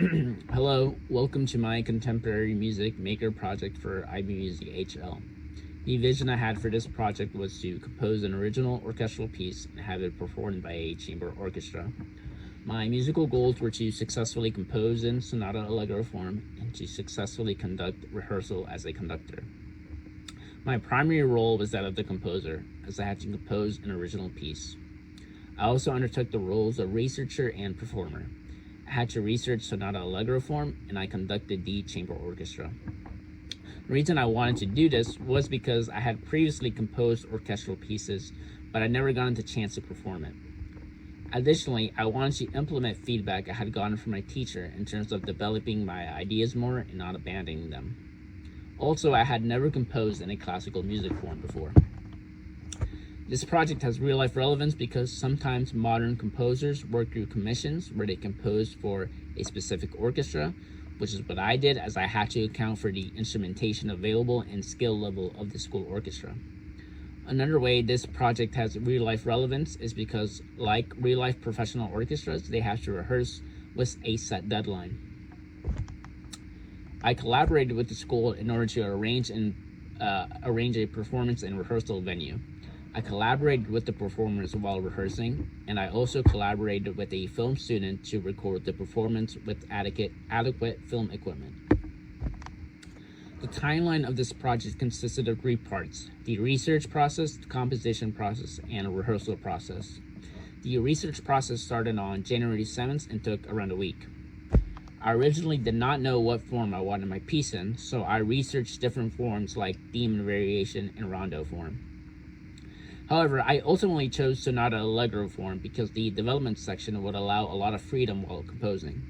Hello, welcome to my contemporary music maker project for IB Music HL. The vision I had for this project was to compose an original orchestral piece and have it performed by a chamber orchestra. My musical goals were to successfully compose in sonata allegro form and to successfully conduct rehearsal as a conductor. My primary role was that of the composer, as I had to compose an original piece. I also undertook the roles of researcher and performer. I had to research sonata allegro form, and I conducted the chamber orchestra. The reason I wanted to do this was because I had previously composed orchestral pieces, but I never got the chance to perform it. Additionally, I wanted to implement feedback I had gotten from my teacher in terms of developing my ideas more and not abandoning them. Also, I had never composed in a classical music form before. This project has real-life relevance because sometimes modern composers work through commissions where they compose for a specific orchestra, which is what I did, as I had to account for the instrumentation available and skill level of the school orchestra. Another way this project has real-life relevance is because, like real-life professional orchestras, they have to rehearse with a set deadline. I collaborated with the school in order to arrange a performance and rehearsal venue. I collaborated with the performers while rehearsing, and I also collaborated with a film student to record the performance with adequate film equipment. The timeline of this project consisted of 3 parts: the research process, the composition process, and a rehearsal process. The research process started on January 7th and took around a week. I originally did not know what form I wanted my piece in, so I researched different forms like theme and variation and rondo form. However, I ultimately chose sonata allegro form because the development section would allow a lot of freedom while composing.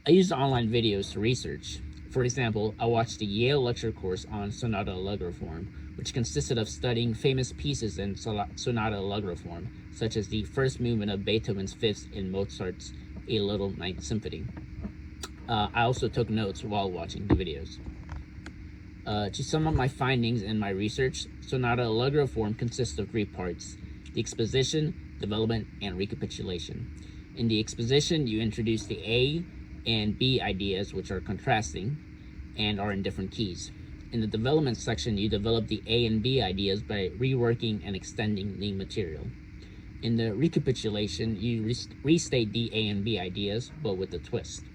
I used online videos to research. For example, I watched the Yale lecture course on sonata allegro form, which consisted of studying famous pieces in sonata allegro form, such as the first movement of Beethoven's Fifth in Mozart's A Little Ninth Symphony. I also took notes while watching the videos. To sum up my findings in my research, sonata allegro form consists of 3 parts: the exposition, development, and recapitulation. In the exposition, you introduce the A and B ideas, which are contrasting and are in different keys. In the development section, you develop the A and B ideas by reworking and extending the material. In the recapitulation, you restate the A and B ideas, but with a twist.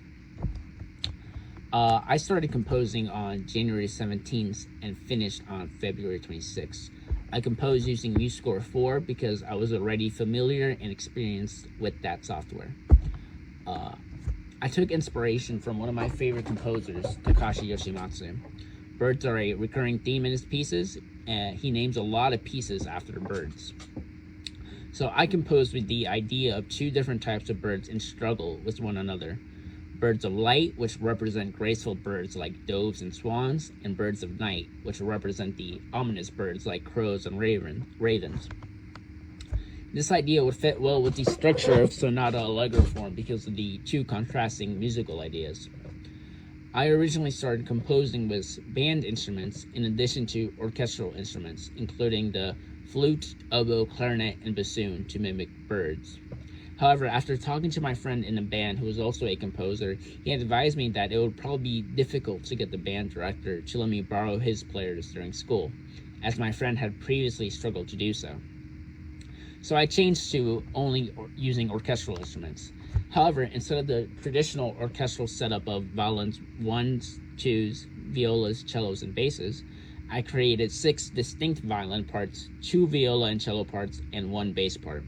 I started composing on January 17th and finished on February 26th. I composed using MuseScore 4 because I was already familiar and experienced with that software. I took inspiration from one of my favorite composers, Takashi Yoshimatsu. Birds are a recurring theme in his pieces, and he names a lot of pieces after birds. So I composed with the idea of 2 different types of birds in struggle with one another: birds of light, which represent graceful birds like doves and swans, and birds of night, which represent the ominous birds like crows and ravens. This idea would fit well with the structure of sonata allegro form because of the 2 contrasting musical ideas. I originally started composing with band instruments in addition to orchestral instruments, including the flute, oboe, clarinet, and bassoon to mimic birds. However, after talking to my friend in the band, who was also a composer, he had advised me that it would probably be difficult to get the band director to let me borrow his players during school, as my friend had previously struggled to do so. So I changed to only using orchestral instruments. However, instead of the traditional orchestral setup of violins, 1s, 2s, violas, cellos, and basses, I created 6 distinct violin parts, 2 viola and cello parts, and 1 bass part.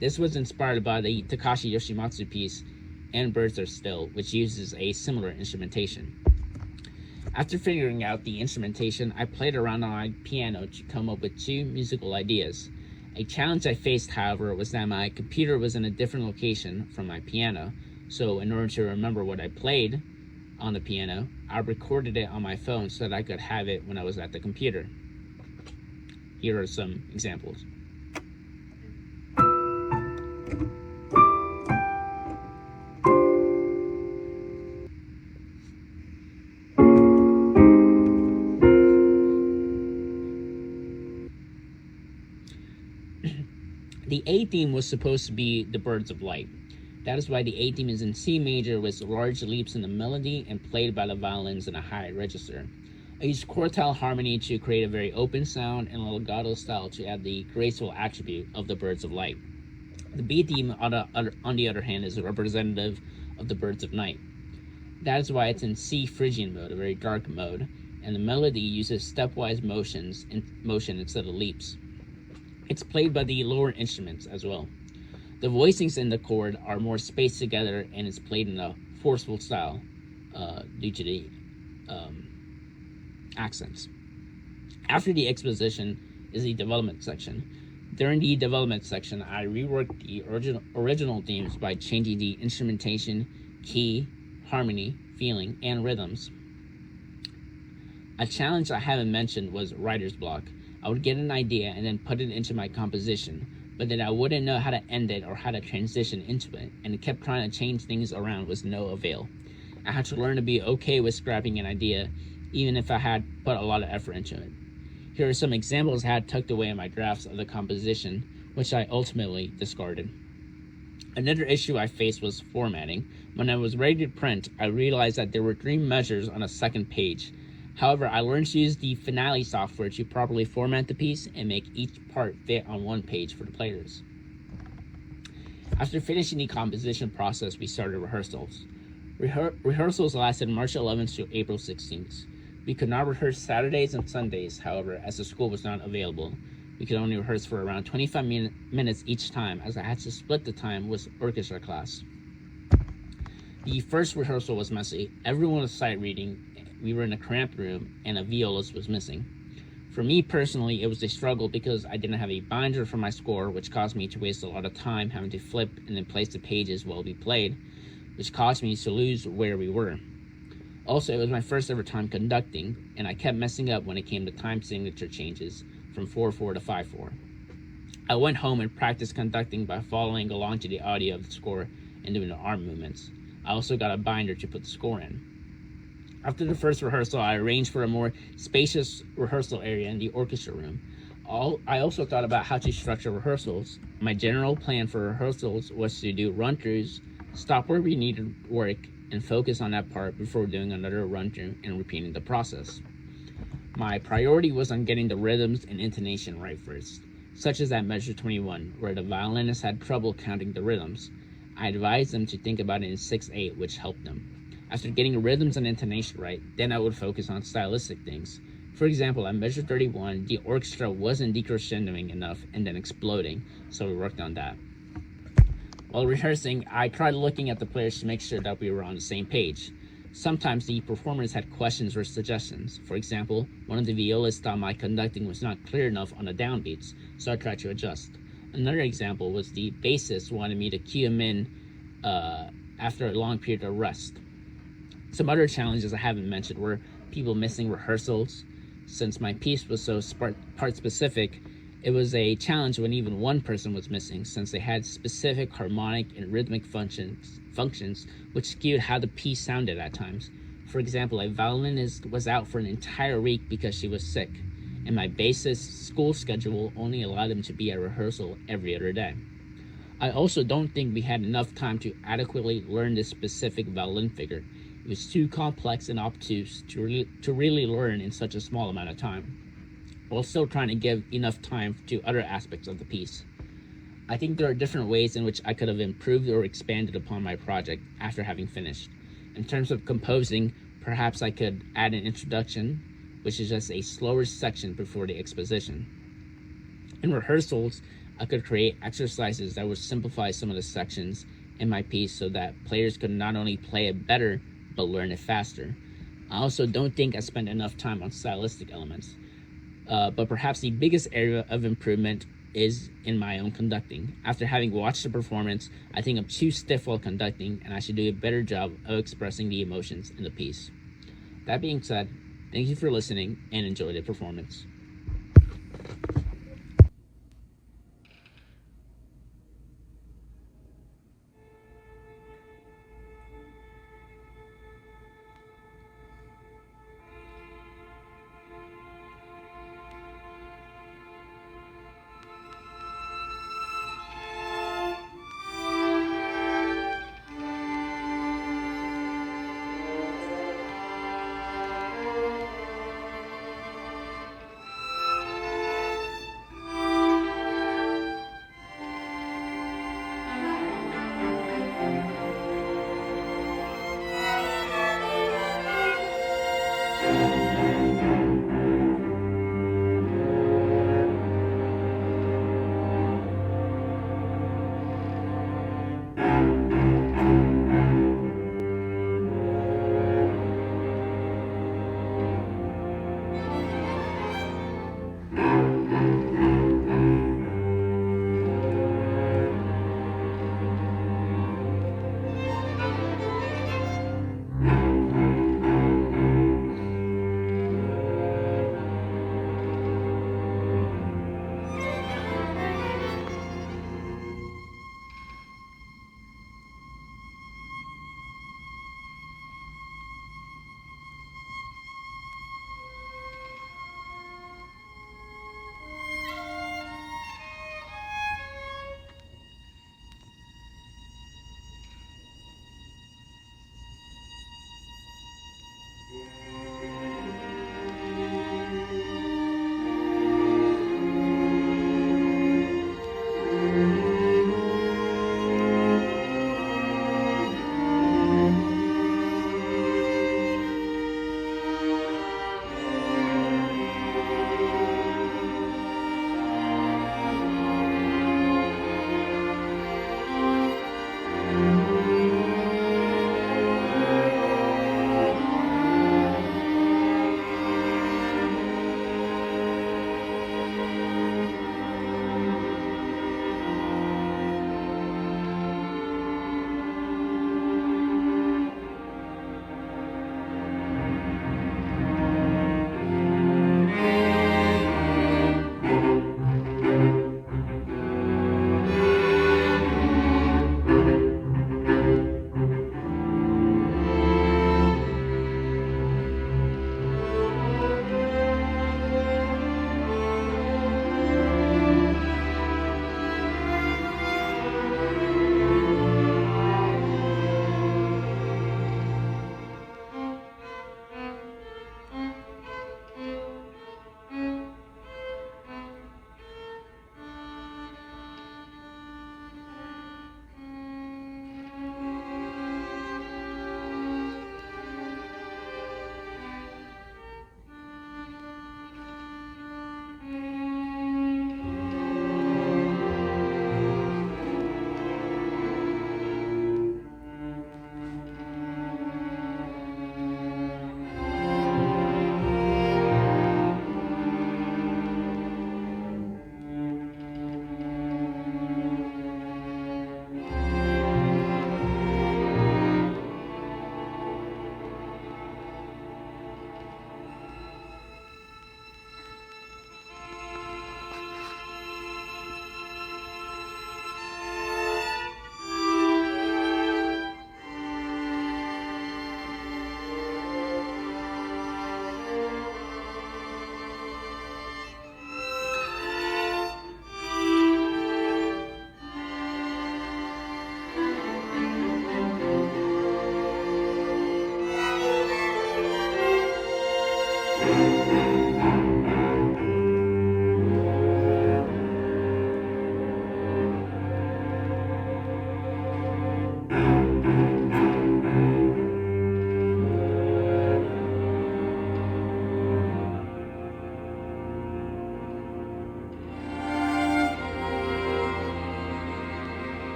This was inspired by the Takashi Yoshimatsu piece, And Birds Are Still, which uses a similar instrumentation. After figuring out the instrumentation, I played around on my piano to come up with 2 musical ideas. A challenge I faced, however, was that my computer was in a different location from my piano, so in order to remember what I played on the piano, I recorded it on my phone so that I could have it when I was at the computer. Here are some examples. The A theme was supposed to be the birds of light. That is why the A theme is in C major with large leaps in the melody and played by the violins in a high register. I used quartile harmony to create a very open sound and a legato style to add the graceful attribute of the Birds of Light. The B theme, on the other hand, is representative of the Birds of Night. That is why it's in C Phrygian mode, a very dark mode, and the melody uses stepwise motion instead of leaps. It's played by the lower instruments as well. The voicings in the chord are more spaced together and it's played in a forceful style due to the accents. After the exposition is the development section. During the development section, I reworked the original themes by changing the instrumentation, key, harmony, feeling, and rhythms. A challenge I haven't mentioned was writer's block. I would get an idea and then put it into my composition, but then I wouldn't know how to end it or how to transition into it, and it kept trying to change things around with no avail. I had to learn to be okay with scrapping an idea, even if I had put a lot of effort into it. Here are some examples I had tucked away in my drafts of the composition, which I ultimately discarded. Another issue I faced was formatting. When I was ready to print, I realized that there were 3 measures on a second page. However, I learned to use the Finale software to properly format the piece and make each part fit on one page for the players. After finishing the composition process, we started rehearsals. Rehearsals lasted March 11th to April 16th. We could not rehearse Saturdays and Sundays, however, as the school was not available. We could only rehearse for around 25 minutes each time, as I had to split the time with orchestra class. The first rehearsal was messy. Everyone was sight reading. We were in a cramped room, and a violist was missing. For me personally, it was a struggle because I didn't have a binder for my score, which caused me to waste a lot of time having to flip and then place the pages while we played, which caused me to lose where we were. Also, it was my first ever time conducting, and I kept messing up when it came to time signature changes from 4/4 to 5/4. I went home and practiced conducting by following along to the audio of the score and doing the arm movements. I also got a binder to put the score in. After the first rehearsal, I arranged for a more spacious rehearsal area in the orchestra room. I also thought about how to structure rehearsals. My general plan for rehearsals was to do run-throughs, stop where we needed work, and focus on that part before doing another run-through and repeating the process. My priority was on getting the rhythms and intonation right first, such as at measure 21, where the violinist had trouble counting the rhythms. I advised them to think about it in 6/8, which helped them. After getting rhythms and intonation right, then I would focus on stylistic things. For example, at measure 31, the orchestra wasn't decrescendoing enough and then exploding, so we worked on that. While rehearsing, I tried looking at the players to make sure that we were on the same page. Sometimes the performers had questions or suggestions. For example, one of the violists thought my conducting was not clear enough on the downbeats, so I tried to adjust. Another example was the bassist wanted me to cue him in after a long period of rest. Some other challenges I haven't mentioned were people missing rehearsals. Since my piece was so part specific, it was a challenge when even one person was missing, since they had specific harmonic and rhythmic functions which skewed how the piece sounded at times. For example, a violinist was out for an entire week because she was sick, and my bassist's school schedule only allowed him to be at rehearsal every other day. I also don't think we had enough time to adequately learn this specific violin figure. It was too complex and obtuse to really learn in such a small amount of time, while still trying to give enough time to other aspects of the piece. I think there are different ways in which I could have improved or expanded upon my project after having finished. In terms of composing, perhaps I could add an introduction, which is just a slower section before the exposition. In rehearsals, I could create exercises that would simplify some of the sections in my piece so that players could not only play it better, but learn it faster. I also don't think I spent enough time on stylistic elements. But perhaps the biggest area of improvement is in my own conducting. After having watched the performance, I think I'm too stiff while conducting, and I should do a better job of expressing the emotions in the piece. That being said, thank you for listening and enjoy the performance.